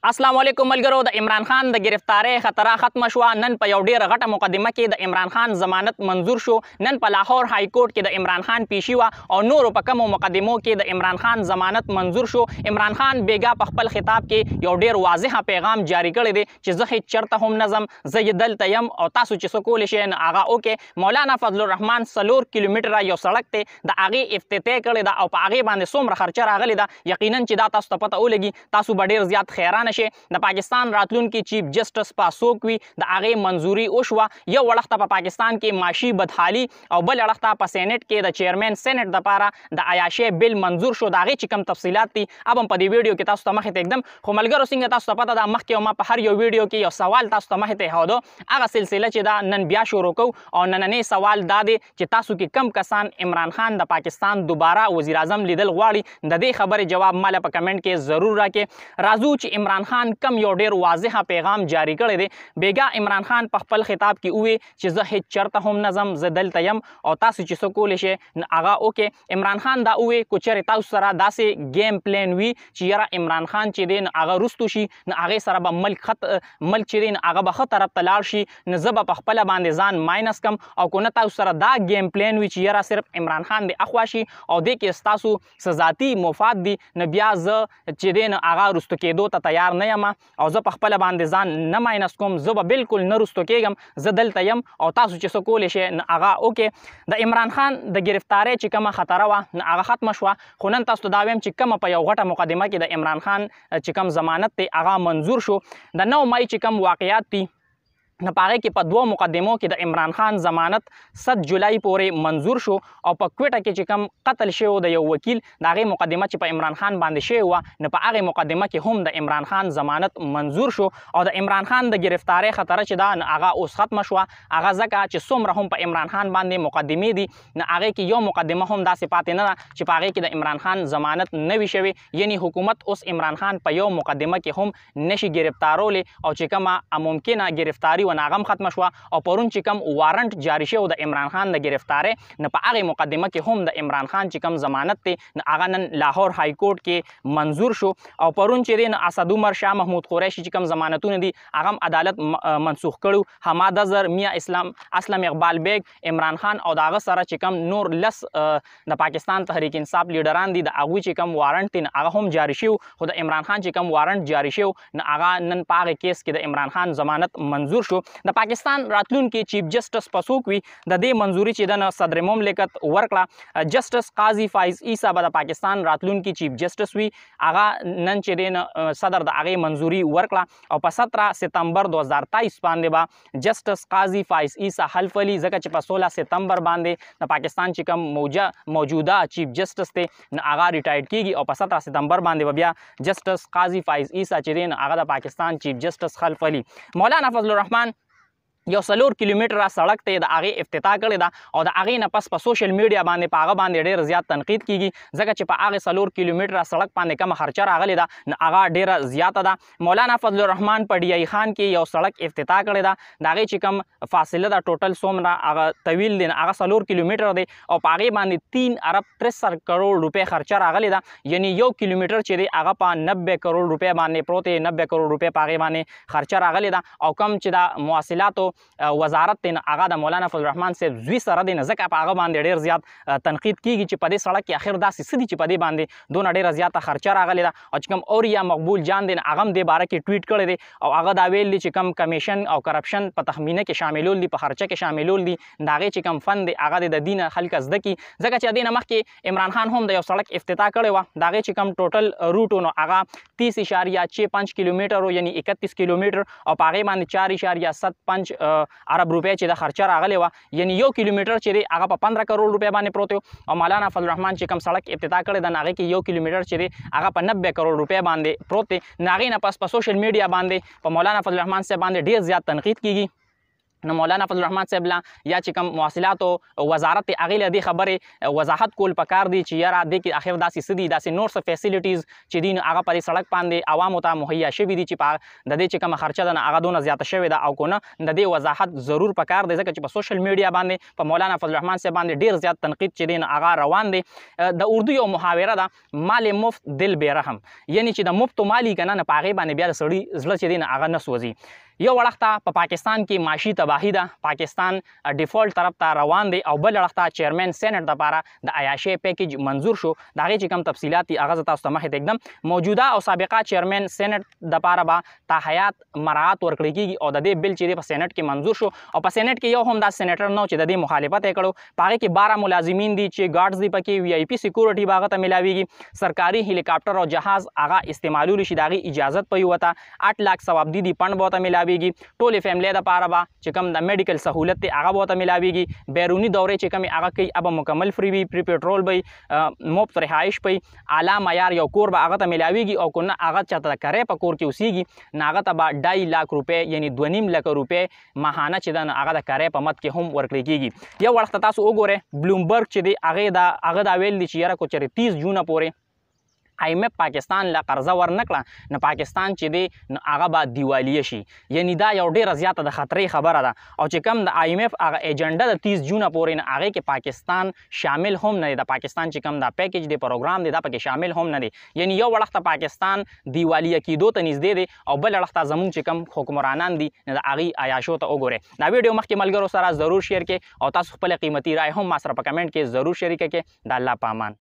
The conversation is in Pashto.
अस्सलाम वालेकुम मलګرو د عمران خان د گرفتاری خطره ختمه شوه. نن په یو ډیره غټه مقدمه کې د عمران خان ضمانت منظور شو. نن په لاهور های کورټ کې د عمران خان پیشي وه او نورو په کمو مقدمو کې د عمران خان ضمانت منظور شو. عمران خان بیګا په خپل خطاب کې یو ډیر واضحه پیغام جاری کړی دی چې زه هیڅ چرته هم نظم، زه یې دلته یم او تاسو چې څه کولی شئ هغه وکړئ. مولانا فضل الرحمن 4 کیلومتره یو سړک دی، د هغې افتتاح کړی ده او په هغې باندې څومره خرچه راغلی ده یقینا چې دا تاسو ته پته ولګي، تاسو به ډیر زیات حیرانه شئ. د پاکستان راتلونکي چیف جسټس پاسوک وي د هغې منظوري وشوه. یو وړخته په پاکستان کې معاشي بدحالي او بل وړخته په سینټ کې د چیرمن سینټ دپاره د عیاشۍ بل منظور شو. د هغې چې کوم تفصیلات دي اب هم په دې ویډیو کې تاسو ته مخې ته ایږدم. خو ملګرو څنګه تاسو ته پته ده مخکې ما په هر یو ویډیو کې یو سوال تاسو ته مخې ته ایښودو، هغه سلسله چې دا نن بیا شروع کوو او نننی سوال دا دی چې تاسو کې کم کسان عمران خان د پاکستان دوباره وزیر اعظم لیدل غواړي؟ د دې خبرې جواب ماله په کمنټ کې ضرور راکړئ. راځو چې عمران خان کم یو ډیر واضحه پیغام جاری کړی دی. بیګا عمران خان په خپل خطاب کې ووی چې زه هیڅ چرته هم نظم، زه دلته یم او تاسو چې څه کولی شئ هغه وکړئ. عمران خان دا ووی که چېرې تاسو سره داسې ګیم پلین وي چې یاره عمران خان چې دی هغه رستو شي نو هغې سره به ملک چې دی هغه به ښه طرف ته لاړ شي، نو زه به په خپله باندې ځان ماینس کم. او که نه تاسو سره دا ګیم پلین وي چې یاره صرف عمران خان دی اخوا شي او دې کې ستاسو څه ذاتي مفاد دي، نو بیا زه چې دی نو هغه رستو کېدو ته تیار نه یم او زه په خپله باندې ځان نه ماینس کوم، زه به بالکل نه رستو کېږم، زه دلته یم او تاسو چې څه کولی شئ نو هغه وکړئ. د عمران خان د گرفتارۍ چې کومه خطره وه نو هغه ختمه شوه. خو نن تاسو ته دا وایم چې کومه په یو غټه مقدمه کې د عمران خان چې کوم ضمانت دی هغه منظور شو. د 9 مای چې کوم واقعیات دي نو په هغې کې په 2 مقدمو کې د عمران خان ضمانت 7 جولای پورې منظور شو او په کوټه کې چې کوم قتل شوی د یو وکیل د هغې مقدمه چې په عمران خان باندې شوې وه نو په هغې مقدمه کې هم د عمران خان ضمانت منظور شو. او د عمران خان د گرفتارۍ خطره چې ده نو هغه اوس ختمه شوه. هغه ځکه چې څومره هم په عمران خان باندې مقدمې دي نو هغې کې یو مقدمه هم داسې پاتې نه ده چې په هغې کې د عمران خان ضمانت نه وي شوی. یعنی حکومت اوس عمران خان په یو مقدمه کې هم نشي ګرفتارولی او چې کومه ممکنه ګرفتاري ونه هغه هم ختمه شوه. او پرون چې کوم وارنټ جاری شوی د عمران خان د گرفتارۍ نو په هغې مقدمه کې هم د عمران خان چې کوم ضمانت دی نو هغه نن لاهور های کورټ کې منظور شو. او پرون چې دی نو اسد عمر شاه محمود قریشي چې کوم ضمانتونه دي هغه هم عدالت منسوخ کړو. حماد اظهر، میاں اسلم اقبال بیگ، عمران خان او د هغه سره چې کوم نور 10 د پاکستان تحریک انصاف لیډران دي د هغوی چې کوم وارنټ دی نو هغه هم جاری شو. خو د عمران خان چې کوم وارنټ جاری شو نو هغه نن په هغې کیس کې د عمران خان ضمانت منظور شو. د پاکستان راتلونکي چیف جسټس پسوک وي د دې منظوري چې د صدر مملکت ورکړه. جسټس قاضي فایز عیسی به د پاکستان راتلونکي چیف جسټس وي. هغه نن چې دی صدر د هغې منظوري ورکړه او په 17 سپتمبر 2023 باندې به جسټس قاضي فایز عیسی حلف ولي، ځکه چې په 16 سپتمبر باندې د پاکستان چې کوم موجوده چیف جسټس دی نو هغه ریټایرډ کیږي او په 17 سپتمبر باندې به بیا جسټس قاضي فایز عیسی چې دی هغه د پاکستان چیف جسټس حلف ولي. مولانا فضل الرحمن یو 4 کیلومتره سړک ته د هغې افتتاح کړې ده او د هغې نه پس په سوشل میډیا باندې په هغه باندې ډېر زیات تنقید کیږي، ځکه چې په هغې 4 کیلومتره سړک باندې کومه خرچه راغلې ده نو هغه ډېره زیاته ده. مولانا فضل الرحمن په ډي آی خان کې یو سړک افتتاح کړې ده، د هغې چې کوم فاصله ده ټوټل څومره هغه طویل دی هغه 4 کیلومتره دی او په هغې باندې 3 ارب 63 کروڑ روپۍ خرچه راغلې ده. یعنی 1 کیلومتر چې دی هغه په 90 کروڑ روپۍ باندې پروت دی، 90 کروڑ روپۍ په هغې باندې خرچه راغلې ده. او کوم چې د مواصلاتو وزارت دی هغه د مولانا فضل الرحمن صاحب زوی سره دی، ځکه په هغه باندې ډېر زیات تنقید کیږي چې په دې سړک کې اخر داسې څه دي چې په دې باندې دونه ډېره زیاته خرچه راغلې ده. او چې کوم اوریا مقبول جان دی هغه هم دې باره کې ټویټ کړی دی او هغه دا ویل دي چې کوم کمیشن او کرپشن په تخمینه کې شاملول دي، په خرچه کې شاملول دي، د هغې چې کوم فند دی هغه د دې نه خلک زده کړي. ځکه چې د دې نه مخکې عمران خان هم د یو سړک افتتاح کړی وه، د هغې چې کوم ټوټل روټ نو هغه 30.65 کیلومتر یعنی 31 کیلومتر او په هغې باندې 4.75 ارب روپۍ چې د خرچه راغلی وه. یعنی 1 کیلومتر چې دی هغه په 15 کروڑ روپۍ باندې پروت و او مولانا فضل الرحمن چې کوم سړک افتتاح کړی ده نو هغې کې 1 کیلومتر چې دی هغه په 90 کروڑ روپۍ باندې پروت دی. نو هغې نه پس په سوشل میډیا باندې په مولانا فضل الرحمن صاحب باندې ډېر زیات تنقید کیږي نو مولانا فضل الرحمن صاحب لا یا چې کوم مواصلاتو وزارت هغې له دې خبرې وضاحت کول پکار دی چې یاره دې کې اخر داسې څه دي داسې نور څه فیسیلیټیز چې دي نو هغه په دې سړک باندې عوامو ته مهیا شوي دي چې په د دې چې کومه خرچه ده نو هغه دونه زیاته شوې ده او که نه د دې وضاحت ضرور پکار دی ځکه چې په سوشل میډیا باندې په مولانا فضل الرحمن صاحب باندې ډېر زیات تنقید چې دی نو هغه روان دی. د اردو یو محاوره ده مال مفت دل بې رحم، یعنې چې د مفتو مالي که نه په هغې باندې بیا د سړي زړه چې دی نو هغه نه سوځي. یو اړخ په پاکستان کې معاشي تباهي ده، پاکستان ډیفالټ طرف ته روان دی، او بل اړخ ته چیرمن سینټ دپاره د عیاشۍ پیکیج منظور شو. د هغې چې کوم تفصیلات دي هغه زه تاسو ته مخې ته ږدم. موجوده او سابقه چیرمن سینټ دپاره به تا حیات مراعات ورکړی کېږي او د دې بل چې دی په سینټ کې منظور شو، او په سینټ کې یو هم دا سینیټر نه و چې د دې مخالفت یې کړو. په هغې کې 12 ملازمین دي چې ګارډز دي پکې، وي آی پي سیکورټي به هغه ته میلاویږي، سرکاري هلیکاپټر او جهاز هغه استعمالولی شي، د هغې اجازت به یې ورته 8 لاک ثوابدي دي فنډ به ورته میلاویږي. ټولې فیملی دپاره به چې کوم د میډیکل سهولت دی هغه به ورته میلاویږي. بیروني دورې چې کومې هغه کوي هغه مکمل فری وي، پری پیټرول به مفت رهایش به اعلی معیار یو کور به هغه ته میلاویږي، او که نه هغه چاته د کرۍ په کور کې اوسیږي نو هغه ته به 2.5 لاک روپۍ یعنې 2.5 لکه روپۍ ماهانه چې ده نو هغه د کرۍ په مد کې هم ورکړی کېږي. یو اړخ ته تاسو وګورئ بلومبرګ چې دی هغه دا ویل دي چې یاره کو چېرې 30 جونه پورې IMF پاکستان له قرضه ورنکړه نو پاکستان چې دی نو هغه به دیوالیه شي، یعنی دا یو ډیره زیاته د خطرې خبره ده. او چې کوم د IMF هغه ایجنډا د 30 جونه پورې نه هغې کې پاکستان شامل هم نه دی، د پاکستان چې کوم دا پیکیج دی پروګرام دی دا پکې شامل هم نه دی، یعنی یو اړخ ته پاکستان دیوالیه کېدو ته نږدې دی، او بل اړخ ته زموږ چې کوم حکمرانان دي نو د هغې عیاشو ته وګورئ. دا ویډیو مخکې ملګرو سره ضرور شیر کړئ او تاسو خپله قیمتي رای هم ما سره په کمنټ کې ضرور شریکه کړئ. د الله په امان.